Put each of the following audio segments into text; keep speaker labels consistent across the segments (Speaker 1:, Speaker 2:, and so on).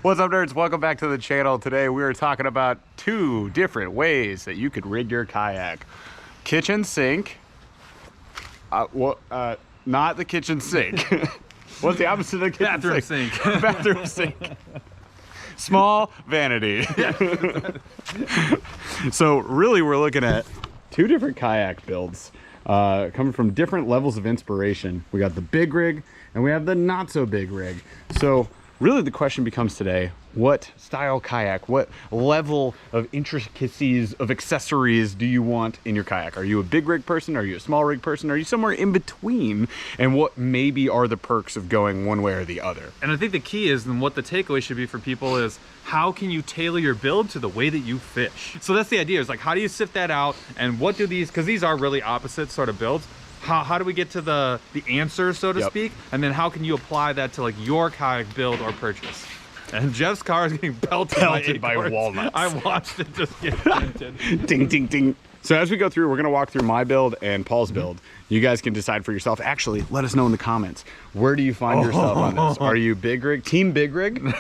Speaker 1: What's up, nerds? Welcome back to the channel. Today we are talking about 2 different ways that you could rig your kayak. Kitchen sink. Not the kitchen sink. What's the opposite of the kitchen
Speaker 2: Bathroom
Speaker 1: sink?
Speaker 2: sink.
Speaker 1: Bathroom sink. Small vanity. So really we're looking at 2 different kayak builds coming from different levels of inspiration. We got the big rig and we have the not so big rig. So really the question becomes today, what style kayak, what level of intricacies of accessories do you want in your kayak? Are you a big rig person? Are you a small rig person? Are you somewhere in between? And what maybe are the perks of going one way or the other?
Speaker 2: And I think the key is, and what the takeaway should be for people is, how can you tailor your build to the way that you fish? So that's the idea, is like, how do you sift that out? And what do these, because these are really opposite sort of builds, how do we get to the answer, so to speak? And then how can you apply that to like your kayak build or purchase? And Jeff's car is getting pelted by walnuts. I watched it just get dented.
Speaker 1: Ding, ding, ding. So as we go through, we're going to walk through my build and Paul's build. You guys can decide for yourself. Actually, let us know in the comments. Where do you find yourself on this? Are you big rig? Team big rig?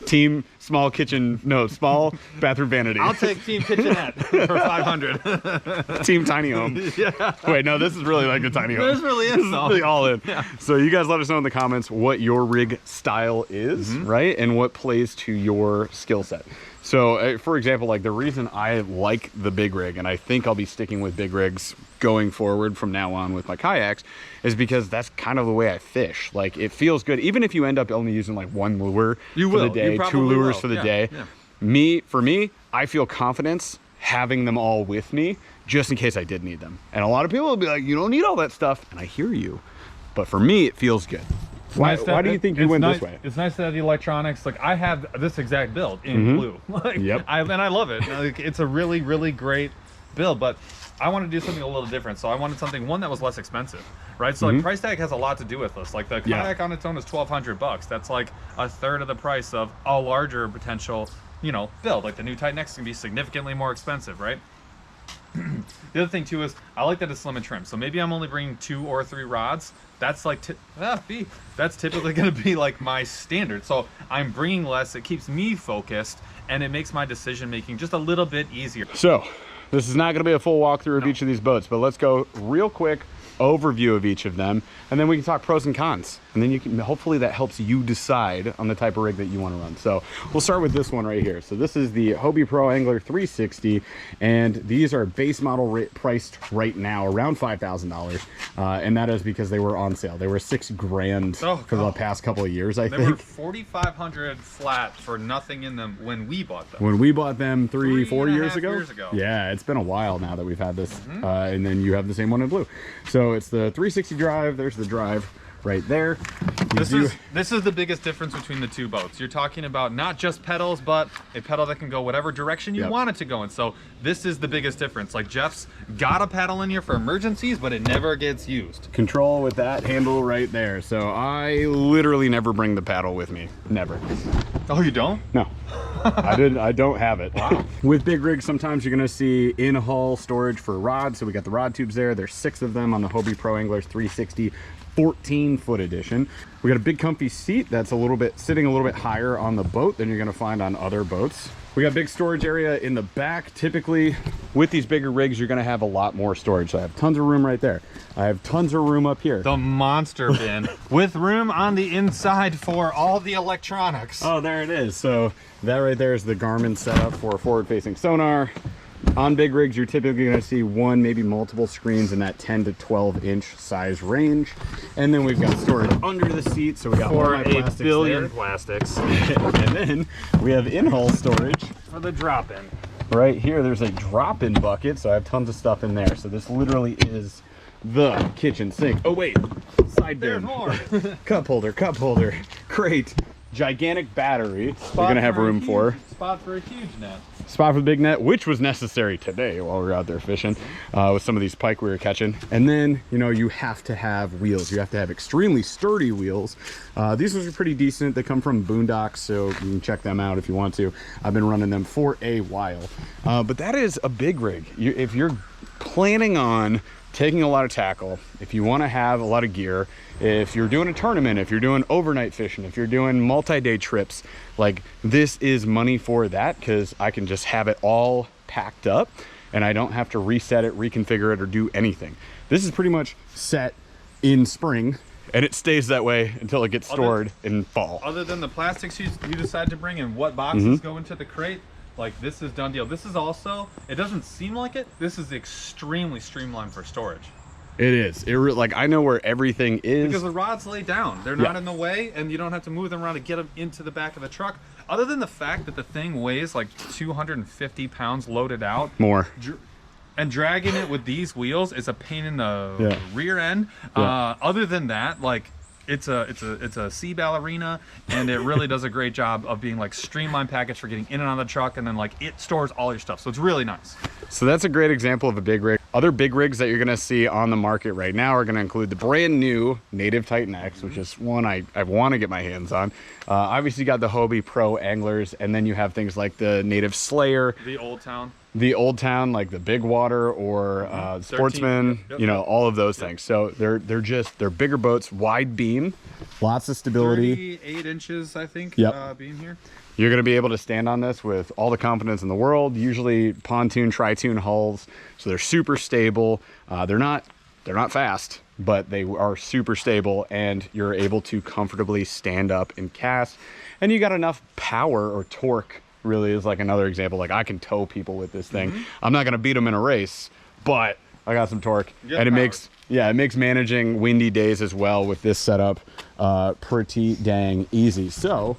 Speaker 1: Team small kitchen, no, small bathroom vanity.
Speaker 2: I'll take team kitchenette for 500.
Speaker 1: Team tiny home. Yeah. Wait, no, this is really like a tiny home.
Speaker 2: This really is.
Speaker 1: This is really all in. Yeah. So you guys let us know in the comments what your rig style is, right? And what plays to your skill set. So for example, like the reason I like the big rig, and I think I'll be sticking with big rigs going forward from now on with my kayaks, is because that's kind of the way I fish. Like it feels good, even if you end up only using like 1 lure for the day, 2 lures for the day. Yeah. For me, I feel confidence having them all with me just in case I did need them. And a lot of people will be like, you don't need all that stuff. And I hear you, but for me, it feels good. Why do you think you went this way?
Speaker 2: It's nice to have the electronics. Like I have this exact build in blue. Like, and I love it. Like, it's a really, really great build, but I want to do something a little different. So I wanted something, one that was less expensive, right? So like price tag has a lot to do with this. Like the kayak on its own is $1,200. That's like 1/3 of the price of a larger potential, you know, build. Like the new Titan X can be significantly more expensive, right? The other thing too is I like that it's slim and trim. So maybe I'm only bringing 2 or 3 rods. That's like that's typically going to be like my standard. So I'm bringing less. It keeps me focused and it makes my decision making just a little bit easier.
Speaker 1: So this is not going to be a full walkthrough of each of these boats, but let's go real quick overview of each of them, and then we can talk pros and cons, and then you can, hopefully that helps you decide on the type of rig that you want to run. So we'll start with this one right here. So this is the Hobie Pro Angler 360, and these are base model priced right now around $5,000, and that is because they were on sale. They were $6 grand for the past couple of years. I think
Speaker 2: they were $4,500 flat for nothing in them when we bought them.
Speaker 1: When we bought them 4 years ago.
Speaker 2: Years ago.
Speaker 1: Yeah, it's been a while now that we've had this, and then you have the same one in blue. So it's the 360 drive. There's the drive right there.
Speaker 2: This is the biggest difference between the 2 boats. You're talking about not just pedals, but a pedal that can go whatever direction you want it to go in. So this is the biggest difference. Like Jeff's got a pedal in here for emergencies, but it never gets used.
Speaker 1: Control with that handle right there. So I literally never bring the paddle with me. Never.
Speaker 2: Oh, you don't?
Speaker 1: No. I don't have it. Wow. With big rigs, sometimes you're gonna see in-hull storage for rods. So we got the rod tubes there. There's 6 of them on the Hobie Pro Angler 360 14-foot edition. We got a big comfy seat that's sitting a little bit higher on the boat than you're gonna find on other boats. We got big storage area in the back. Typically with these bigger rigs, you're gonna have a lot more storage. So I have tons of room right there. I have tons of room up here.
Speaker 2: The monster bin with room on the inside for all the electronics.
Speaker 1: Oh, there it is. So that right there is the Garmin setup for forward-facing sonar. On big rigs, you're typically going to see 1, maybe multiple screens in that 10 to 12 inch size range. And then we've got storage under the seat. So we got
Speaker 2: for
Speaker 1: all my plastics
Speaker 2: 8 billion
Speaker 1: there.
Speaker 2: plastics.
Speaker 1: And then we have in-hull storage.
Speaker 2: For the drop-in.
Speaker 1: Right here, there's a drop-in bucket. So I have tons of stuff in there. So this literally is the kitchen sink. Oh, wait. Side bin.
Speaker 2: There's more.
Speaker 1: Cup holder. Great. Gigantic battery. We're going to have room for.
Speaker 2: Spot for a huge net.
Speaker 1: Spot for the big net, which was necessary today while we were out there fishing with some of these pike we were catching. And then, you know, you have to have wheels. You have to have extremely sturdy wheels. These ones are pretty decent. They come from Boondocks, so you can check them out if you want to. I've been running them for a while. But that is a big rig. If you're planning on taking a lot of tackle, if you want to have a lot of gear, if you're doing a tournament, if you're doing overnight fishing, if you're doing multi-day trips, like this is money for that, because I can just have it all packed up and I don't have to reset it, reconfigure it, or do anything. This is pretty much set in spring and it stays that way until it gets stored in fall.
Speaker 2: Other than the plastics you decide to bring and what boxes go into the crate, like this is done deal. This is also, it doesn't seem like it, this is extremely streamlined for storage.
Speaker 1: It is. Like I know where everything is.
Speaker 2: Because the rods lay down. They're not in the way, and you don't have to move them around to get them into the back of the truck. Other than the fact that the thing weighs like 250 pounds loaded out.
Speaker 1: More.
Speaker 2: And dragging it with these wheels is a pain in the rear end. Other than that, like it's a sea ballerina, and it really does a great job of being like streamlined package for getting in and out of the truck, and then like it stores all your stuff. So it's really nice.
Speaker 1: So that's a great example of a big rig. Other big rigs that you're gonna see on the market right now are gonna include the brand new Native Titan X, which is one I want to get my hands on. Obviously you got the Hobie Pro Anglers, and then you have things like the Native Slayer.
Speaker 2: The Old Town.
Speaker 1: The Old Town, like the Big Water or Sportsman, you know, all of those things. So they're bigger boats, wide beam, lots of stability.
Speaker 2: 38 inches, I think, beam here.
Speaker 1: You're going to be able to stand on this with all the confidence in the world. Usually pontoon, tri-tune hulls, so they're super stable. They're not fast, but they are super stable, and you're able to comfortably stand up and cast. And you got enough power or torque. Really is like another example. Like I can tow people with this thing. I'm not going to beat them in a race, but I got some torque, and it makes managing windy days as well with this setup pretty dang easy. So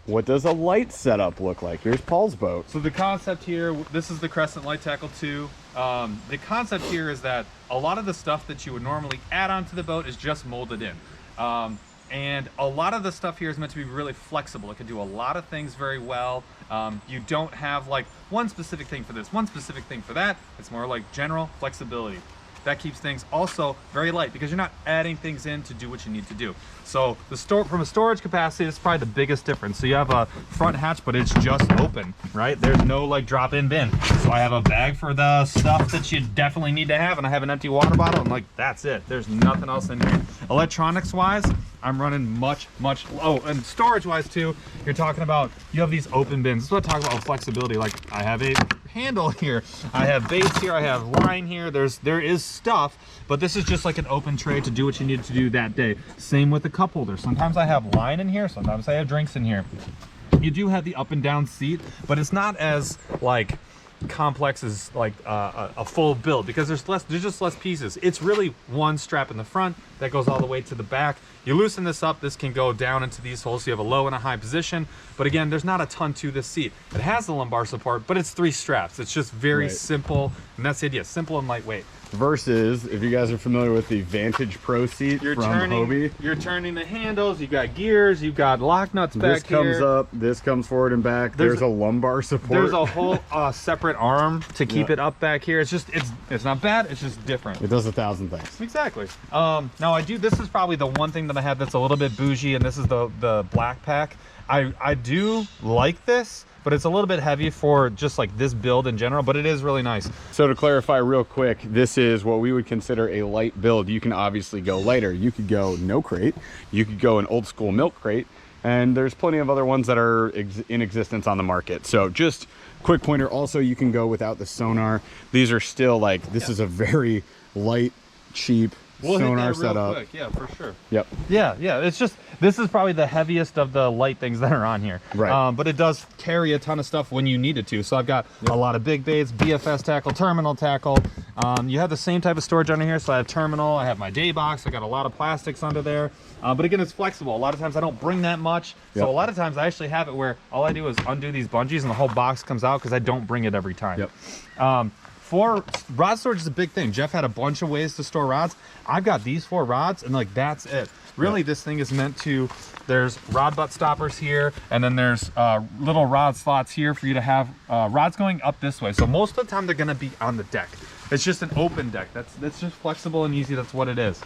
Speaker 1: what does a light setup look like? Here's Paul's boat.
Speaker 2: So the concept here, this is the Crescent Light Tackle 2. The concept here is that a lot of the stuff that you would normally add onto the boat is just molded in. And a lot of the stuff here is meant to be really flexible. It can do a lot of things very well. You don't have like one specific thing for this, one specific thing for that. It's more like general flexibility. That keeps things also very light because you're not adding things in to do what you need to do. So from a storage capacity, it's probably the biggest difference. So you have a front hatch, but it's just open, right? There's no like drop-in bin. So I have a bag for the stuff that you definitely need to have, and I have an empty water bottle, and like that's it. There's nothing else in here. Electronics-wise, I'm running much, and storage-wise too, you're talking about, you have these open bins. This is what I talk about with flexibility. Like I have a handle here, I have baits here, I have line here, there is stuff, but this is just like an open tray to do what you need to do that day. Same with the cup holder. Sometimes I have line in here, sometimes I have drinks in here. You do have the up and down seat, but it's not as like complex as like a full build because there's just less pieces. It's really one strap in the front that goes all the way to the back. You loosen this up, this can go down into these holes, so you have a low and a high position. But again, there's not a ton to this seat. It has the lumbar support, but it's 3 straps. It's just very simple, and that's the idea, simple and lightweight.
Speaker 1: Versus, if you guys are familiar with the Vantage Pro seat from Hobie.
Speaker 2: You're turning the handles, you've got gears, you've got lock nuts back here.
Speaker 1: This comes up, this comes forward and back. There's a lumbar support.
Speaker 2: There's a whole separate arm to keep it up back here. It's just, it's not bad, it's just different.
Speaker 1: It does 1,000 things.
Speaker 2: Exactly. Now this is probably the one thing that I have that's a little bit bougie, and this is the black pack. I do like this, but it's a little bit heavy for just like this build in general, but it is really nice.
Speaker 1: So to clarify real quick, this is what we would consider a light build. You can obviously go lighter. You could go no crate, you could go an old school milk crate, and there's plenty of other ones that are in existence on the market. So just quick pointer, also you can go without the sonar. These are still like, this is a very light, cheap sonar setup.
Speaker 2: Quick. Yeah, for sure.
Speaker 1: Yep.
Speaker 2: Yeah, it's just, this is probably the heaviest of the light things that are on here.
Speaker 1: Right.
Speaker 2: But it does carry a ton of stuff when you need it to. So I've got a lot of big baits, BFS tackle, terminal tackle. You have the same type of storage under here. So I have terminal, I have my day box, I got a lot of plastics under there. But again, it's flexible. A lot of times I don't bring that much. So a lot of times I actually have it where all I do is undo these bungees and the whole box comes out because I don't bring it every time.
Speaker 1: Yep.
Speaker 2: For rod storage is a big thing. Jeff had a bunch of ways to store rods. I've got these 4 rods, and like that's it. Really, this thing is meant to, there's rod butt stoppers here, and then there's little rod slots here for you to have rods going up this way. So most of the time they're gonna be on the deck. It's just an open deck. That's just flexible and easy. That's what it is.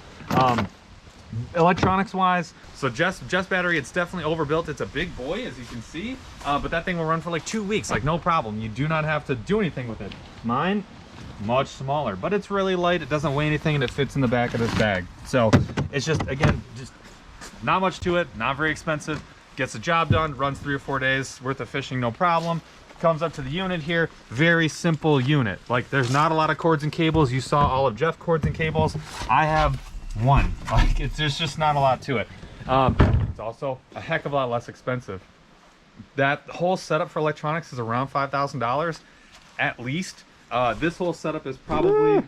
Speaker 2: Electronics wise, so Jeff's battery, it's definitely overbuilt. It's a big boy, as you can see, but that thing will run for like 2 weeks, like no problem. You do not have to do anything with it. Mine, much smaller, but it's really light. It doesn't weigh anything, and it fits in the back of this bag. So it's just, again, just not much to it, not very expensive, gets the job done, runs 3 or 4 days worth of fishing, no problem. Comes up to the unit here, very simple unit. Like, there's not a lot of cords and cables. You saw all of Jeff's cords and cables. I have one. Like, there's just not a lot to it. It's also a heck of a lot less expensive. That whole setup for electronics is around $5,000 at least. This whole setup is probably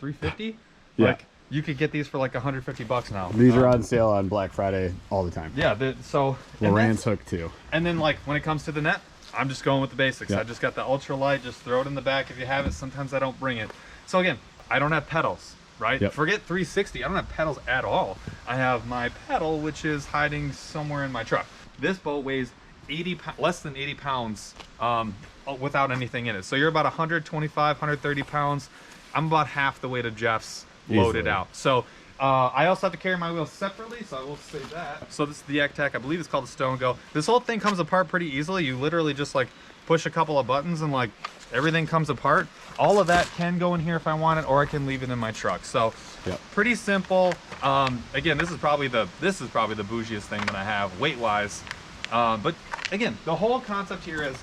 Speaker 2: $350.
Speaker 1: Yeah.
Speaker 2: Like, you could get these for like $150 now.
Speaker 1: These are on sale on Black Friday all the time.
Speaker 2: Yeah, so
Speaker 1: Loran's hook too.
Speaker 2: And then, like, when it comes to the net, I'm just going with the basics.
Speaker 1: Yeah.
Speaker 2: I just got the ultralight, just throw it in the back if you have it. Sometimes I don't bring it. So again, I don't have pedals, right?
Speaker 1: Yep.
Speaker 2: Forget 360, I don't have pedals at all. I have my pedal, which is hiding somewhere in my truck. This boat weighs less than 80 pounds without anything in it. So you're about 125, 130 pounds. I'm about half the weight of Jeff's loaded
Speaker 1: Easily.
Speaker 2: out. So I also have to carry my wheels separately, so I will say that. So this is the Kayak, I believe it's called the Stone Go. This whole thing comes apart pretty easily. You literally just like push a couple of buttons and like everything comes apart. All of that can go in here if I want it, or I can leave it in my truck. So pretty simple. Again, this is probably the bougiest thing that I have weight wise. But again, the whole concept here is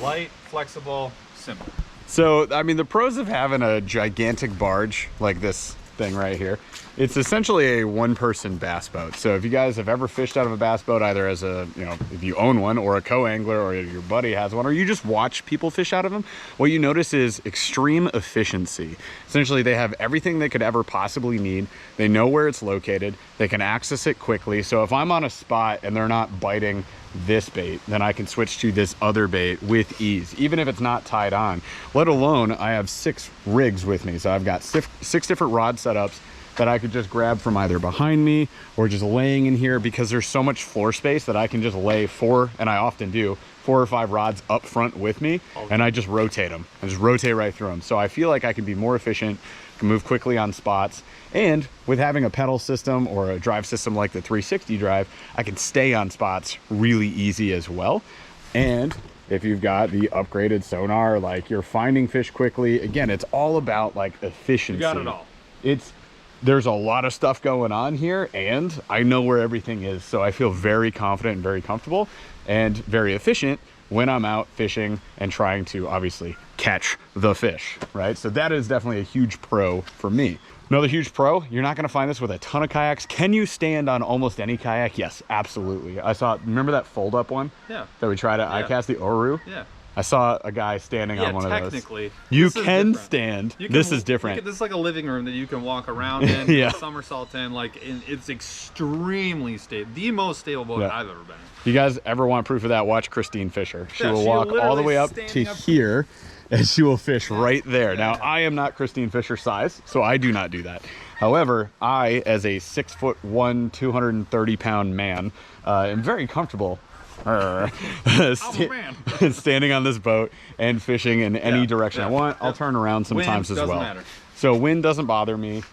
Speaker 2: light, flexible, simple.
Speaker 1: So, I mean, the pros of having a gigantic barge like this thing right here, it's essentially a one-person bass boat. So if you guys have ever fished out of a bass boat, either as a, you know, if you own one, or a co-angler, or your buddy has one, or you just watch people fish out of them, what you notice is extreme efficiency. Essentially, they have everything they could ever possibly need. They know where it's located. They can access it quickly. So if I'm on a spot and they're not biting this bait, then I can switch to this other bait with ease, even if it's not tied on. Let alone, I have 6 rigs with me. So I've got 6 different rod setups that I could just grab from either behind me or just laying in here, because there's so much floor space that I can just lay 4, and I often do, 4 or 5 rods up front with me, and I just rotate them. I just rotate right through them. So I feel like I can be more efficient, can move quickly on spots, and with having a pedal system or a drive system like the 360 drive, I can stay on spots really easy as well. And if you've got the upgraded sonar, like, you're finding fish quickly. Again, it's all about like efficiency.
Speaker 2: You got it all.
Speaker 1: There's a lot of stuff going on here, and I know where everything is. So I feel very confident and very comfortable and very efficient when I'm out fishing and trying to obviously catch the fish, right? So that is definitely a huge pro for me. Another huge pro, you're not gonna find this with a ton of kayaks. Can you stand on almost any kayak? Yes, absolutely. I saw, remember that fold-up one?
Speaker 2: Yeah.
Speaker 1: That we tried at iCast, the Oru?
Speaker 2: Yeah.
Speaker 1: I saw a guy standing on one of those.
Speaker 2: Technically,
Speaker 1: you can stand. This is different.
Speaker 2: This is like a living room that you can walk around in,
Speaker 1: yeah.
Speaker 2: somersault in. Like, it's extremely stable, the most stable boat I've ever been in.
Speaker 1: If you guys ever want proof of that, watch Christine Fisher. She will
Speaker 2: she'll
Speaker 1: walk all the way up
Speaker 2: literally
Speaker 1: to
Speaker 2: stand up
Speaker 1: here, and she will fish right there. Now, I am not Christine Fisher size, so I do not do that. However, I, as a 6'1", 230-pound man, am very comfortable standing on this boat and fishing in any direction I want. I'll turn around sometimes as well.
Speaker 2: Matter.
Speaker 1: So wind doesn't bother me.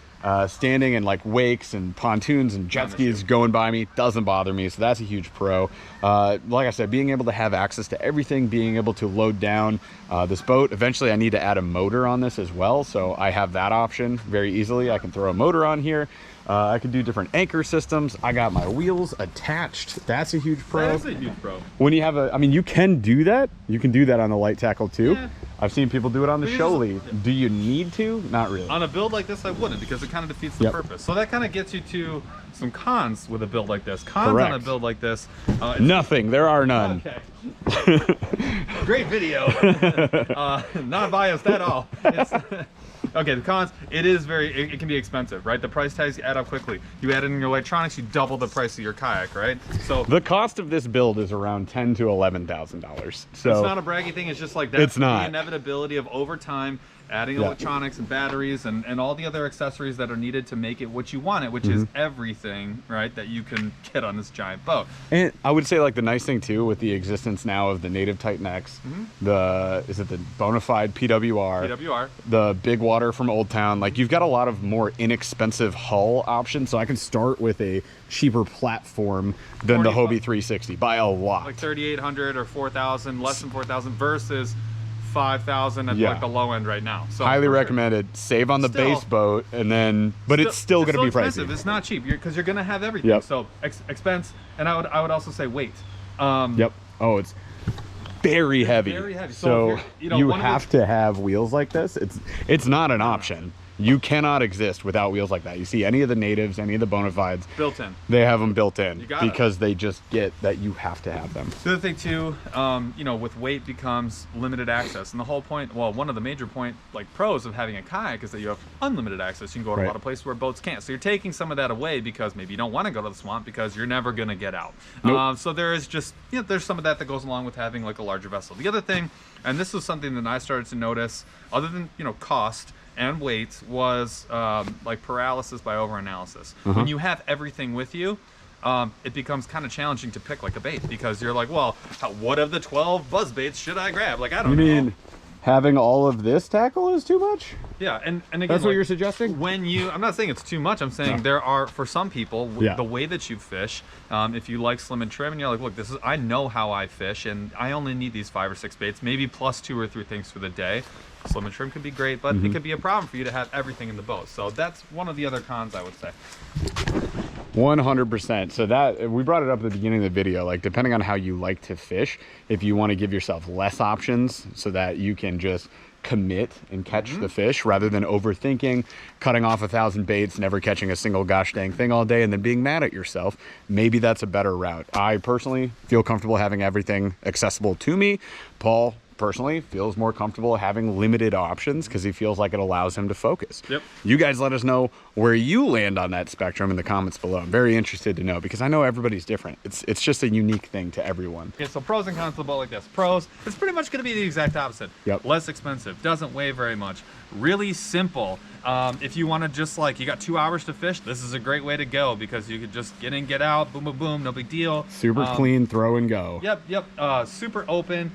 Speaker 1: Standing in like wakes and pontoons and jet skis going by me doesn't bother me, so that's a huge pro. Like I said, being able to have access to everything, being able to load down this boat. Eventually I need to add a motor on this as well, so I have that option very easily. I can throw a motor on here. I can do different anchor systems. I got my wheels attached. That's a huge pro.
Speaker 2: That's a huge pro.
Speaker 1: When you have I mean, you can do that. You can do that on the light tackle too.
Speaker 2: Yeah.
Speaker 1: I've seen people do it on the show lead. Do you need to? Not really.
Speaker 2: On a build like this, I wouldn't, because it kind of defeats the purpose. So that kind of gets you to some cons with a build like this. Cons on a build like this.
Speaker 1: Nothing. There are none.
Speaker 2: Okay. Great video. Not biased at all. Okay, the cons, it can be expensive, right? The price tags add up quickly. You add in your electronics, you double the price of your kayak, right? So
Speaker 1: the cost of this build is around $10,000 to $11,000. So
Speaker 2: it's not a braggy thing, it's just like that's
Speaker 1: it's not.
Speaker 2: The inevitability of over time adding electronics and batteries and all the other accessories that are needed to make it what you want it, which is everything, right, that you can get on this giant boat.
Speaker 1: And I would say, like, the nice thing too with the existence now of the native Titan X, the Bonafide PWR, the Big Water from Old Town, like, you've got a lot of more inexpensive hull options, so I can start with a cheaper platform than the Hobie 360 by a lot.
Speaker 2: Like 3,800 or 4,000, less than 4,000 versus 5,000 at like the low end right now. So
Speaker 1: highly recommended. Save on the base boat, and then, but it's still going to be pricey.
Speaker 2: It's not cheap because you're going to have everything. So expense, and I would also say weight.
Speaker 1: Oh, it's very heavy.
Speaker 2: Very heavy.
Speaker 1: So you have to have wheels like this. It's not an option. You cannot exist without wheels like that. You see any of the natives, any of the bona fides,
Speaker 2: built in.
Speaker 1: They have them built in because they just get that you have to have them.
Speaker 2: The other thing too, with weight becomes limited access. And the whole point, well, one of the major pros of having a kayak is that you have unlimited access. You can go to a lot of places where boats can't. So you're taking some of that away because maybe you don't want to go to the swamp because you're never going to get out. So there is just, there's some of that goes along with having like a larger vessel. The other thing, and this was something that I started to notice, other than, cost and weight, was like paralysis by overanalysis. When you have everything with you, it becomes kind of challenging to pick like a bait because you're like, well, what of the 12 buzz baits should I grab? Like, I don't know. You mean
Speaker 1: having all of this tackle is too much?
Speaker 2: Yeah, and again,
Speaker 1: that's what you're suggesting?
Speaker 2: I'm not saying it's too much. I'm saying there are, for some people, the way that you fish, if you like slim and trim, and you're like, look, I know how I fish, and I only need these 5 or 6 baits, maybe plus 2 or 3 things for the day. Slim and trim could be great, but it could be a problem for you to have everything in the boat. So that's one of the other cons, I would say.
Speaker 1: 100%. So that, we brought it up at the beginning of the video, like depending on how you like to fish, if you want to give yourself less options so that you can just commit and catch the fish rather than overthinking, cutting off 1,000 baits, never catching a single gosh dang thing all day, and then being mad at yourself, maybe that's a better route. I personally feel comfortable having everything accessible to me. Paul personally feels more comfortable having limited options because he feels like it allows him to focus. You guys let us know where you land on that spectrum in the comments below. I'm very interested to know because I know everybody's different. It's just a unique thing to everyone.
Speaker 2: Okay, so pros and cons of a boat like this. Pros, it's pretty much going to be the exact opposite. Less expensive, doesn't weigh very much, really simple. If you want to just you got 2 hours to fish, this is a great way to go because you could just get in, get out, boom, boom, boom, no big deal.
Speaker 1: Super clean, throw and go.
Speaker 2: Super open.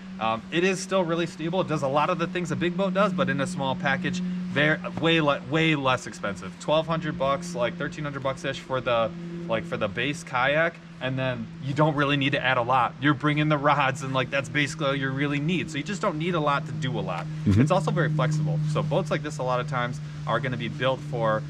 Speaker 2: It is still really stable. It does a lot of the things a big boat does, but in a small package. They're way less expensive. $1,200, like $1,300 ish for the base kayak, and then you don't really need to add a lot. You're bringing the rods, and that's basically all you really need. So you just don't need a lot to do a lot. It's also very flexible. So boats like this a lot of times are going to be built for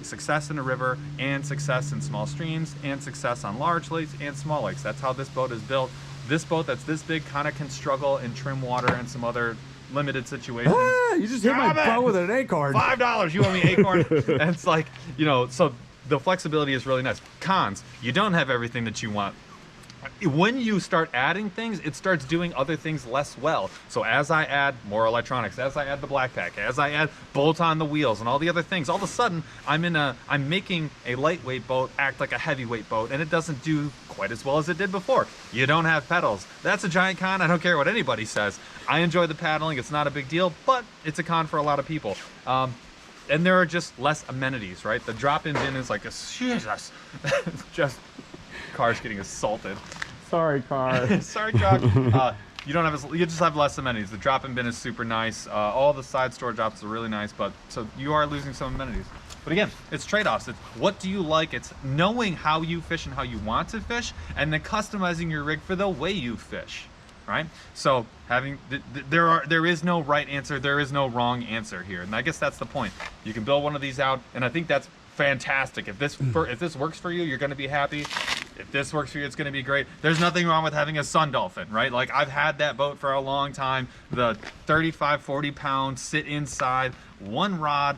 Speaker 2: success in a river and success in small streams and success on large lakes and small lakes. That's how this boat is built. This boat that's this big kind of can struggle in trim water and some other limited situations.
Speaker 1: You just hit my boat with an acorn.
Speaker 2: $5, you owe me acorn. And it's like, so the flexibility is really nice. Cons, you don't have everything that you want. When you start adding things, it starts doing other things less well. So as I add more electronics, as I add the black pack, as I add bolt on the wheels and all the other things, all of a sudden I'm making a lightweight boat act like a heavyweight boat, and it doesn't do quite as well as it did before. You don't have pedals. That's a giant con. I don't care what anybody says. I enjoy the paddling. It's not a big deal, but it's a con for a lot of people. And there are just less amenities, right? The drop-in bin is like a Jesus. Just cars getting assaulted.
Speaker 1: Sorry, car.
Speaker 2: Sorry, truck. You just have less amenities. The drop-in bin is super nice. All the side storage options are really nice, but so you are losing some amenities. But again, it's trade-offs. It's what do you like? It's knowing how you fish and how you want to fish, and then customizing your rig for the way you fish, right? So there is no right answer. There is no wrong answer here, and I guess that's the point. You can build one of these out, and I think that's fantastic. If this works for you, you're going to be happy. If this works for you, it's going to be great. There's nothing wrong with having a Sun Dolphin, right? Like, I've had that boat for a long time. The 35, 40 pounds, sit inside, one rod,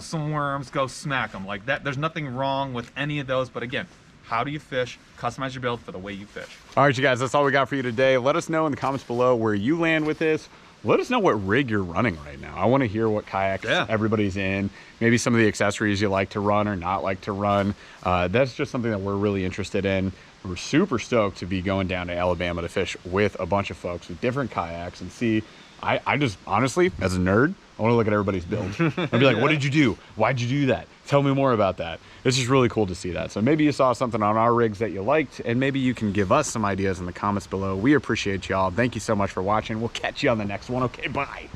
Speaker 2: some worms, go smack them. Like that, there's nothing wrong with any of those. But again, how do you fish? Customize your build for the way you fish.
Speaker 1: All right, you guys, that's all we got for you today. Let us know in the comments below where you land with this. Let us know what rig you're running right now. I want to hear what kayaks everybody's in. Maybe some of the accessories you like to run or not like to run. That's just something that we're really interested in. We're super stoked to be going down to Alabama to fish with a bunch of folks with different kayaks and see. I just, honestly, as a nerd, I want to look at everybody's build. I'd be like, what did you do? Why'd you do that? Tell me more about that. It's just really cool to see that. So maybe you saw something on our rigs that you liked, and maybe you can give us some ideas in the comments below. We appreciate y'all. Thank you so much for watching. We'll catch you on the next one. Okay, bye.